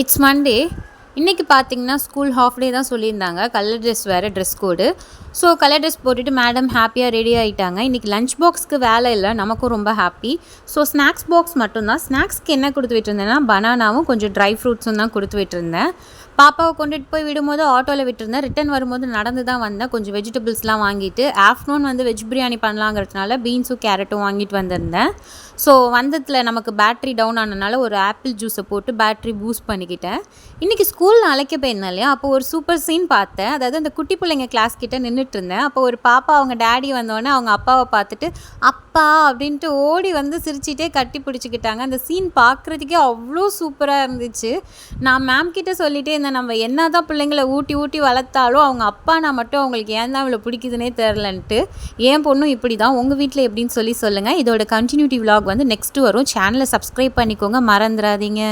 It's Monday. இன்றைக்கி பார்த்தீங்கன்னா school half day தான் சொல்லியிருந்தாங்க. கலர் ட்ரெஸ் வேறு dress code. So colour dress போட்டுட்டு மேடம் ஹாப்பியாக ரெடி ஆகிட்டாங்க. இன்றைக்கி லஞ்ச் பாக்ஸ்க்கு வேலை இல்லை, நமக்கும் ரொம்ப ஹாப்பி. ஸோ ஸ்நாக்ஸ் பாக்ஸ் மட்டும்தான். ஸ்நாக்ஸ்க்கு என்ன கொடுத்து விட்டுருந்தேன்னா பனானாவும் கொஞ்சம் ட்ரை ஃப்ரூட்ஸும் தான் கொடுத்து விட்டுருந்தேன். பாப்பாவை கொண்டுட்டு போய் விடும்போது ஆட்டோவில் விட்டுருந்தேன். ரிட்டன் வரும்போது நடந்து தான் வந்தேன். கொஞ்சம் வெஜிடபிள்ஸ்லாம் வாங்கிட்டு ஆஃப்டர்நூன் வந்து வெஜ் பிரியாணி பண்ணலாங்கிறதுனால பீன்ஸும் கேரட்டும் வாங்கிட்டு வந்திருந்தேன். ஸோ வந்ததில் நமக்கு பேட்ரி டவுன் ஆனதுனால ஒரு ஆப்பிள் ஜூஸை போட்டு பேட்ரி பூஸ்ட் பண்ணிக்கிட்டேன். இன்றைக்கி ஸ்கூலில் அழைக்க போயிருந்தேன் இல்லையா, அப்போ ஒரு சூப்பர் சீன் பார்த்தேன். அதாவது அந்த குட்டி பிள்ளைங்க கிளாஸ் கிட்டே நின்றுட்டு இருந்தேன். அப்போ ஒரு பாப்பா அவங்க டேடி வந்தோடனே அவங்க அப்பாவை பார்த்துட்டு அப்பா அப்படின்ட்டு ஓடி வந்து சிரிச்சிட்டே கட்டி பிடிச்சிக்கிட்டாங்க. அந்த சீன் பார்க்குறதுக்கே அவ்வளோ சூப்பராக இருந்துச்சு. நான் மேம் கிட்டே சொல்லிகிட்டே இருந்தேன், நம்ம என்ன தான் பிள்ளைங்களை ஊட்டி ஊட்டி வளர்த்தாலும் அவங்க அப்பானா மட்டும் அவங்களுக்கு ஏன் தான் இவ்வளோ பிடிக்குதுன்னே தெரிலன்ட்டு. என் பொண்ணும் இப்படி தான். உங்கள் வீட்டில் எப்படின்னு சொல்லுங்கள். இதோட கண்டினியூட்டி விலாக் வந்து நெக்ஸ்ட்டு வரும். சேனலை சப்ஸ்கிரைப் பண்ணிக்கோங்க, மறந்துடாதீங்க.